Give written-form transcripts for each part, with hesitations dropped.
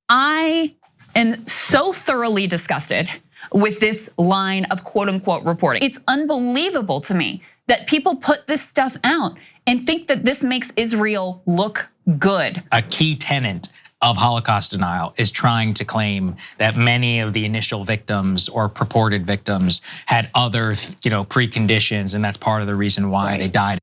I am so thoroughly disgusted with this line of quote unquote reporting. It's unbelievable to me that people put this stuff out and think that this makes Israel look good. A key tenet of Holocaust denial is trying to claim that many of the initial victims or purported victims had other, preconditions, and that's part of the reason why they died.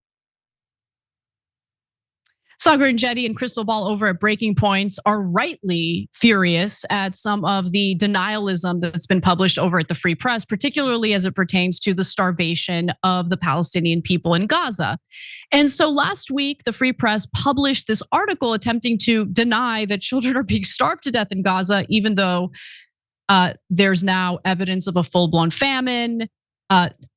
Saagar, Enjeti, and Krystal over at Breaking Points are rightly furious at some of the denialism that's been published over at the Free Press, particularly as it pertains to the starvation of the Palestinian people in Gaza. And so last week, the Free Press published this article attempting to deny that children are being starved to death in Gaza, even though there's now evidence of a full-blown famine.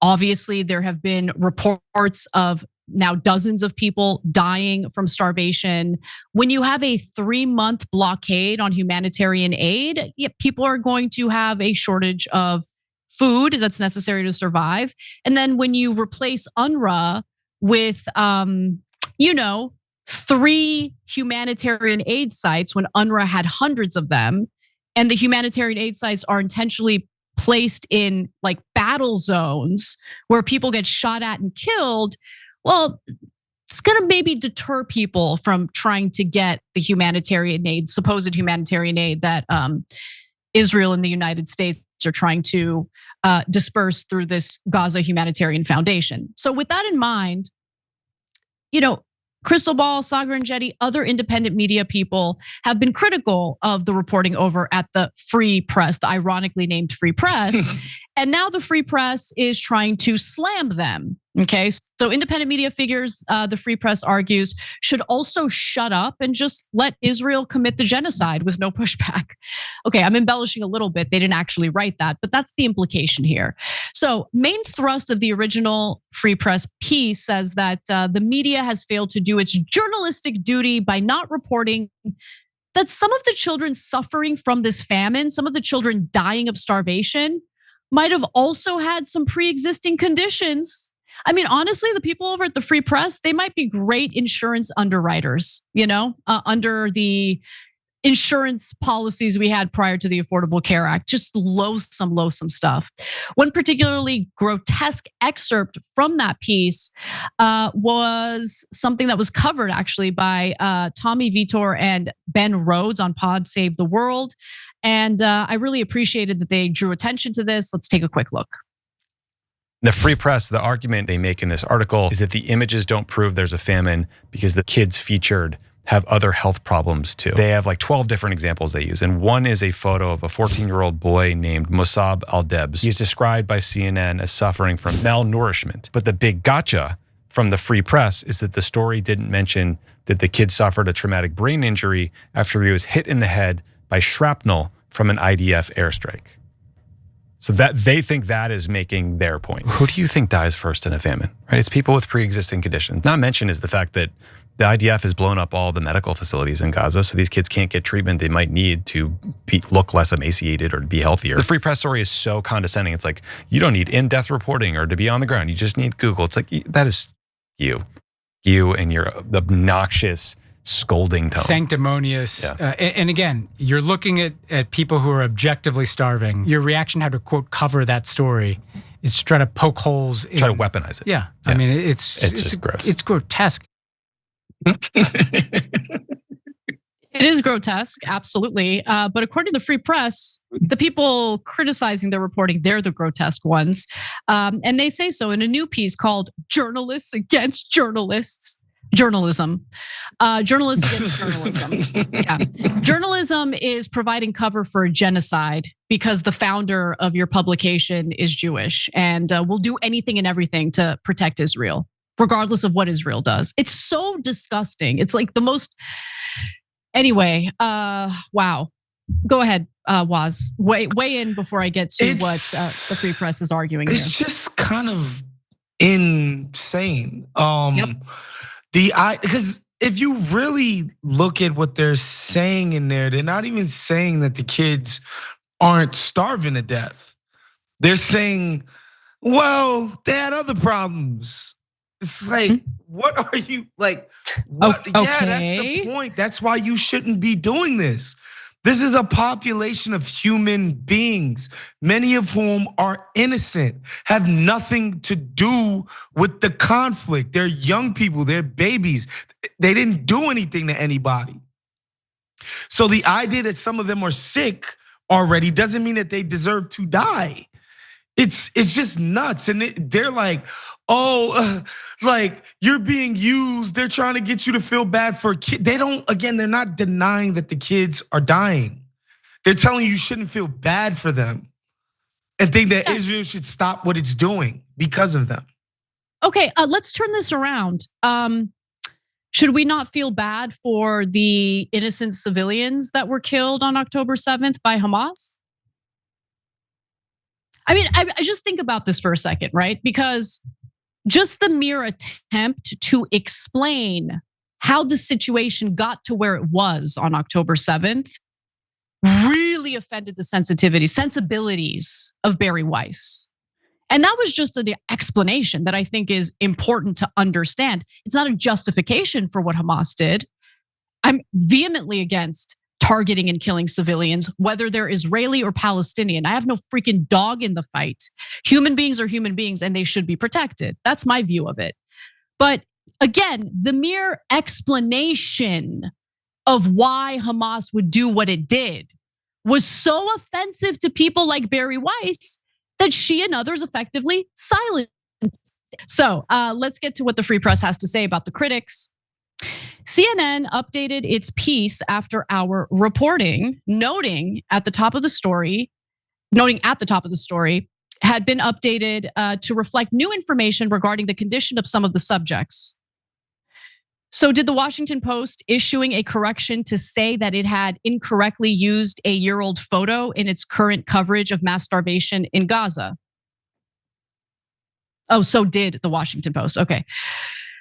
Obviously, there have been reports of now dozens of people dying from starvation. When you have a 3-month blockade on humanitarian aid, people are going to have a shortage of food that's necessary to survive. And then when you replace UNRWA with, 3 humanitarian aid sites when UNRWA had hundreds of them, and the humanitarian aid sites are intentionally placed in like battle zones where people get shot at and killed, well, it's gonna maybe deter people from trying to get the humanitarian aid, supposed humanitarian aid that Israel and the United States are trying to disperse through this Gaza Humanitarian Foundation. So with that in mind, Krystal, Saagar, Enjeti, other independent media people have been critical of the reporting over at the Free Press, the ironically named Free Press. And now the Free Press is trying to slam them. Okay, so independent media figures, the Free Press argues, should also shut up and just let Israel commit the genocide with no pushback. Okay, I'm embellishing a little bit. They didn't actually write that, but that's the implication here. So main thrust of the original Free Press piece says that the media has failed to do its journalistic duty by not reporting that some of the children suffering from this famine, some of the children dying of starvation, might have also had some pre-existing conditions. I mean, honestly, the people over at the Free Press, they might be great insurance underwriters, under the insurance policies we had prior to the Affordable Care Act. Just loathsome stuff. One particularly grotesque excerpt from that piece was something that was covered actually by Tommy Vitor and Ben Rhodes on Pod Save the World. And I really appreciated that they drew attention to this. Let's take a quick look. The Free Press, the argument they make in this article is that the images don't prove there's a famine because the kids featured have other health problems too. They have like 12 different examples they use. And one is a photo of a 14-year-old boy named Musab Al-Debs. He's described by CNN as suffering from malnourishment. But the big gotcha from the Free Press is that the story didn't mention that the kid suffered a traumatic brain injury after he was hit in the head by shrapnel from an IDF airstrike. So that they think that is making their point. Who do you think dies first in a famine? Right? It's people with pre-existing conditions. Not mentioned is the fact that the IDF has blown up all the medical facilities in Gaza, so these kids can't get treatment they might need to look less emaciated or to be healthier. The Free Press story is so condescending. It's like, you don't need in-depth reporting or to be on the ground. You just need Google. It's like, that is you and your obnoxious scolding tone. Sanctimonious. Yeah. And again, you're looking at people who are objectively starving. Your reaction how to quote cover that story is to try to poke holes in. Try to weaponize it. Yeah. I mean, it's just gross. It's grotesque. It is grotesque, absolutely. But according to the Free Press, the people criticizing their reporting, they're the grotesque ones. And they say so in a new piece called Journalists Against Journalists. Journalism. Journalists against journalism. Yeah. Journalism is providing cover for a genocide because the founder of your publication is Jewish and will do anything and everything to protect Israel, regardless of what Israel does. It's so disgusting. It's like the most. Anyway, wow. Go ahead, Waz. Weigh in before I get to what the Free Press is arguing. It's just kind of insane. Yep. Because if you really look at what they're saying in there, they're not even saying that the kids aren't starving to death. They're saying, well, they had other problems. It's like, what are you like? What? Okay. Yeah, that's the point. That's why you shouldn't be doing this. This is a population of human beings, many of whom are innocent, have nothing to do with the conflict. They're young people, they're babies. They didn't do anything to anybody. So the idea that some of them are sick already doesn't mean that they deserve to die. It's just nuts. And they're like, oh, like you're being used. They're trying to get you to feel bad for a kid. They're not denying that the kids are dying. They're telling you shouldn't feel bad for them and think that Israel should stop what it's doing because of them. Okay, let's turn this around. Should we not feel bad for the innocent civilians that were killed on October 7th by Hamas? I mean, I just think about this for a second, right? Because just the mere attempt to explain how the situation got to where it was on October 7th really offended the sensibilities of Barry Weiss. And that was just an explanation that I think is important to understand. It's not a justification for what Hamas did. I'm vehemently against targeting and killing civilians, whether they're Israeli or Palestinian. I have no freaking dog in the fight. Human beings are human beings and they should be protected. That's my view of it. But again, the mere explanation of why Hamas would do what it did was so offensive to people like Barry Weiss that she and others effectively silenced. So let's get to what the Free Press has to say about the critics. CNN updated its piece after our reporting, noting at the top of the story, had been updated to reflect new information regarding the condition of some of the subjects. So did the Washington Post issuing a correction to say that it had incorrectly used a year-old photo in its current coverage of mass starvation in Gaza? Oh, so did the Washington Post, okay.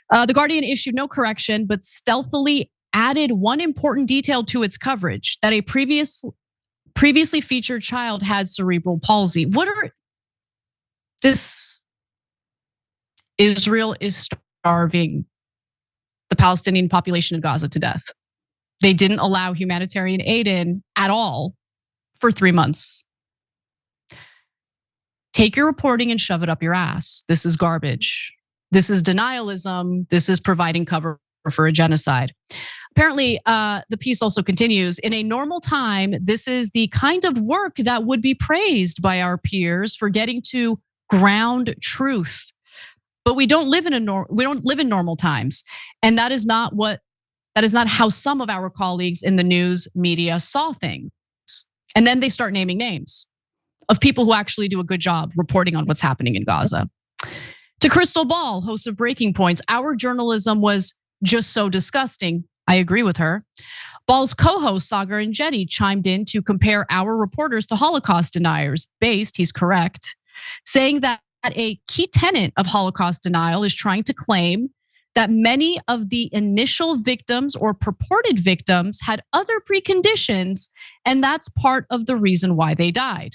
The Guardian issued no correction, but stealthily added one important detail to its coverage, that a previously featured child had cerebral palsy. Israel is starving the Palestinian population of Gaza to death. They didn't allow humanitarian aid in at all for 3 months. Take your reporting and shove it up your ass. This is garbage. This is denialism. This is providing cover for a genocide. Apparently, the piece also continues, in a normal time, this is the kind of work that would be praised by our peers for getting to ground truth. But we don't live in normal times. And that is not how some of our colleagues in the news media saw things. And then they start naming names of people who actually do a good job reporting on what's happening in Gaza. To Krystal Ball, host of Breaking Points, our journalism was just so disgusting. I agree with her. Ball's co-host Saagar and Enjeti chimed in to compare our reporters to Holocaust deniers. Based, he's correct, saying that a key tenet of Holocaust denial is trying to claim that many of the initial victims or purported victims had other preconditions, and that's part of the reason why they died.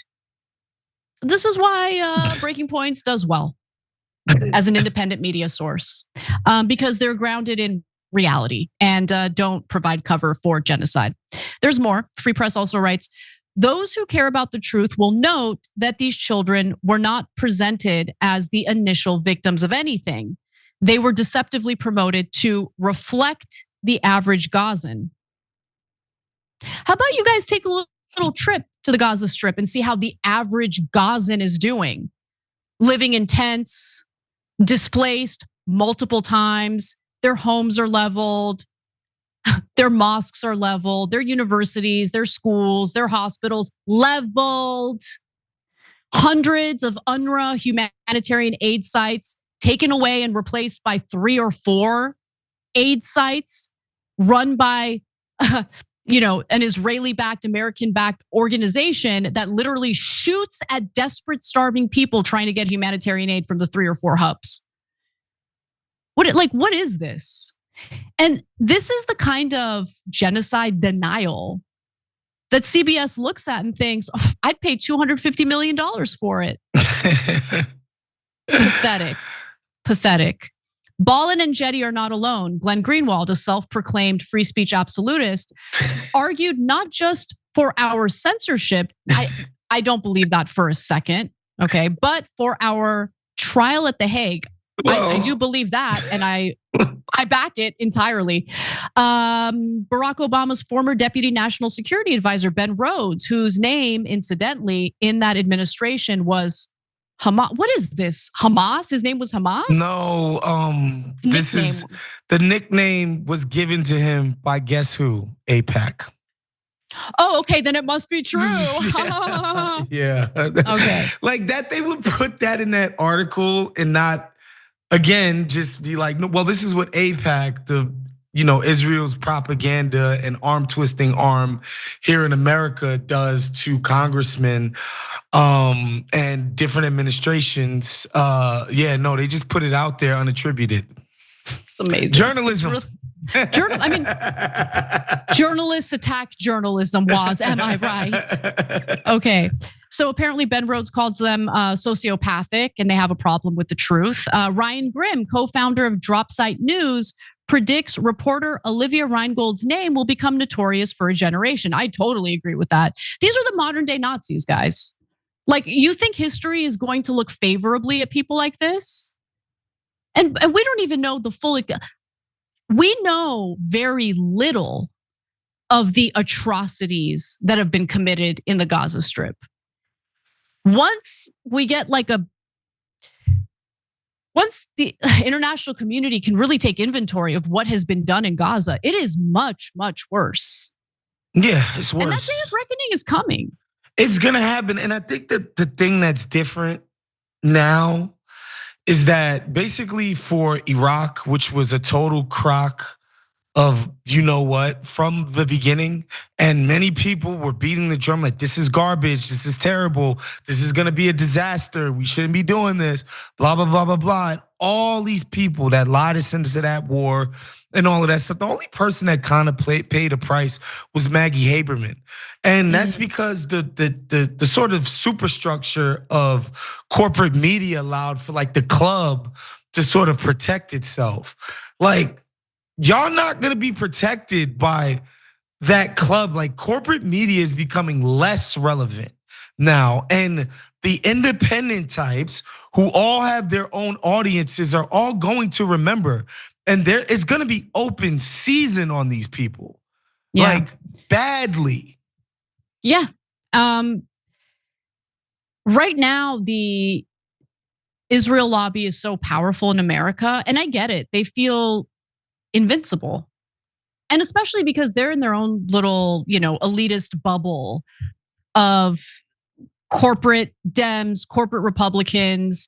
This is why Breaking Points does well as an independent media source, because they're grounded in reality and don't provide cover for genocide. There's more. Free Press also writes, those who care about the truth will note that these children were not presented as the initial victims of anything. They were deceptively promoted to reflect the average Gazan. How about you guys take a little trip to the Gaza Strip and see how the average Gazan is doing? Living in tents, displaced multiple times, their homes are leveled, their mosques are leveled, their universities, their schools, their hospitals leveled. Hundreds of UNRWA humanitarian aid sites taken away and replaced by 3 or 4 aid sites run by an Israeli-backed, American-backed organization that literally shoots at desperate, starving people trying to get humanitarian aid from the 3 or 4 hubs. What is this? And this is the kind of genocide denial that CBS looks at and thinks, oh, I'd pay $250 million for it. Pathetic. Ball and Enjeti are not alone. Glenn Greenwald, a self-proclaimed free speech absolutist, argued not just for our censorship. I don't believe that for a second, okay, but for our trial at The Hague. I do believe that, and I back it entirely. Barack Obama's former deputy national security advisor, Ben Rhodes, whose name, incidentally, in that administration was Hamas. What is this? Hamas? His name was Hamas? No, this is the nickname was given to him by guess who? AIPAC. Oh, okay, then it must be true. Yeah. Okay. Like that, they would put that in that article and not, again, just be like, no, well, this is what AIPAC, Israel's propaganda and arm twisting arm here in America does to congressmen and different administrations. They just put it out there unattributed. It's amazing. Journalism. Journalists attack journalism, am I right? Okay. So apparently Ben Rhodes calls them sociopathic and they have a problem with the truth. Ryan Grimm, co-founder of Dropsite News, predicts reporter Olivia Reingold's name will become notorious for a generation. I totally agree with that. These are the modern day Nazis, guys. Like, you think history is going to look favorably at people like this? And we don't even know the full. We know very little of the atrocities that have been committed in the Gaza Strip. Once the international community can really take inventory of what has been done in Gaza, it is much, much worse. Yeah, it's worse. And that day of reckoning is coming. It's gonna happen. And I think that the thing that's different now is that basically for Iraq, which was a total crock of you know what from the beginning, and many people were beating the drum like this is garbage, this is terrible, this is gonna be a disaster, we shouldn't be doing this, blah, blah, blah, blah, blah. And all these people that lied us into that war and all of that stuff, the only person that kind of paid a price was Maggie Haberman. And that's because the sort of superstructure of corporate media allowed for like the club to sort of protect itself. Like, y'all not gonna be protected by that club. Like, corporate media is becoming less relevant now. And the independent types who all have their own audiences are all going to remember. And there is gonna be open season on these people. Yeah. Like, badly. Yeah. Right now, the Israel lobby is so powerful in America, and I get it. They feel invincible. And especially because they're in their own little, elitist bubble of corporate Dems, corporate Republicans,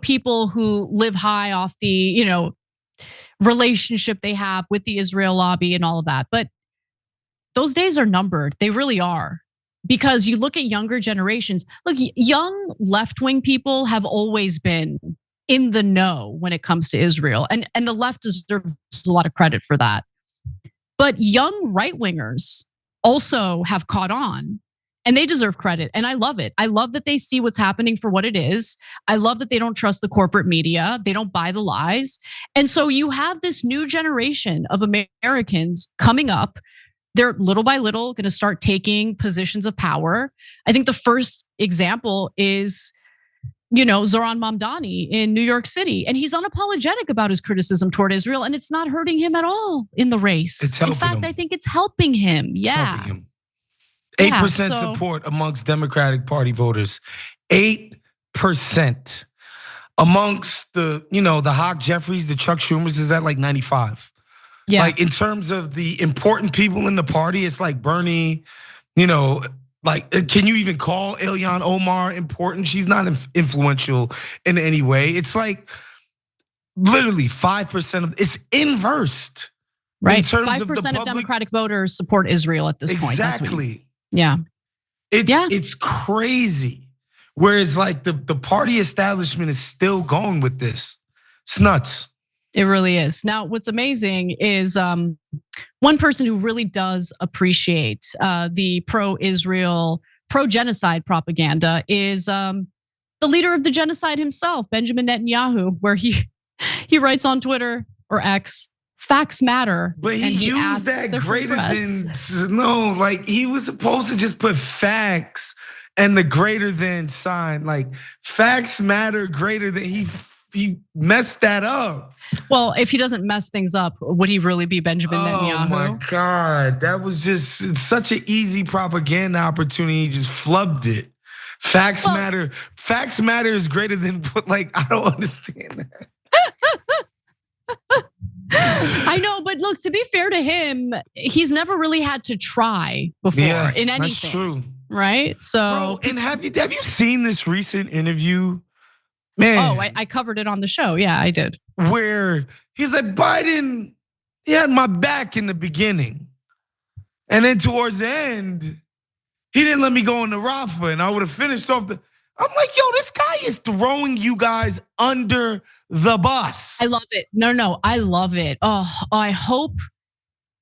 people who live high off the, relationship they have with the Israel lobby and all of that. But those days are numbered. They really are. Because you look at younger generations, look, young left-wing people have always been in the know when it comes to Israel. And the left deserves a lot of credit for that. But young right-wingers also have caught on, and they deserve credit. And I love it. I love that they see what's happening for what it is. I love that they don't trust the corporate media. They don't buy the lies. And so you have this new generation of Americans coming up. They're little by little gonna start taking positions of power. I think the first example is, Zoran Mamdani in New York City. And he's unapologetic about his criticism toward Israel, and it's not hurting him at all in the race. It's helping him. In fact, I think it's helping him. Yeah. It's helping him. 8% support amongst Democratic Party voters. 8%. Amongst the Hawk Jeffries, the Chuck Schumers is at like 95. Yeah. Like, in terms of the important people in the party, it's like Bernie, like, can you even call Ilhan Omar important? She's not influential in any way. It's like literally 5% of it's inversed. Right. 5% of Democratic voters support Israel at this point. Exactly. Yeah. It's crazy. Whereas like the party establishment is still going with this. It's nuts. It really is. Now, what's amazing is one person who really does appreciate the pro-Israel, pro-genocide propaganda is the leader of the genocide himself, Benjamin Netanyahu, where he He writes on Twitter or X, facts matter. But he and used adds that the free greater press. than, no, like he was supposed to just put facts and the greater than sign. Like facts matter greater than, he messed that up. Well, if he doesn't mess things up, would he really be Benjamin Netanyahu? Oh my God, that was just such an easy propaganda opportunity. He just flubbed it. Facts matter. Facts matter is greater than, like, I don't understand that. I know, but look, to be fair to him, he's never really had to try before in anything. That's true. Right? So, bro, and have you seen this recent interview? Man. Oh, I covered it on the show. Yeah, I did. Where he's like, Biden, he had my back in the beginning. And then towards the end, he didn't let me go into Rafa and I would have finished off the. I'm like, yo, this guy is throwing you guys under the bus. I love it. No, I love it. Oh, I hope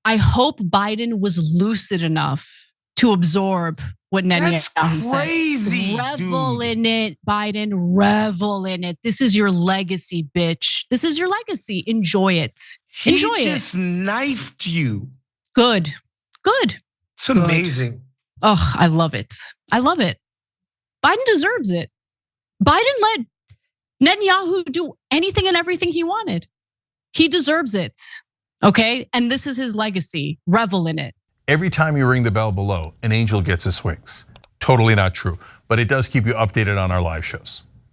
Biden was lucid enough to absorb what Netanyahu said. That's crazy, Revel dude. in it, Biden. Revel in it. This is your legacy, bitch. This is your legacy. Enjoy it. Enjoy He just knifed you. Good. It's amazing. Oh, I love it. I love it. Biden deserves it. Biden let Netanyahu do anything and everything he wanted. He deserves it. Okay? And this is his legacy. Revel in it. Every time you ring the bell below, an angel gets his wings. Totally not true, but it does keep you updated on our live shows.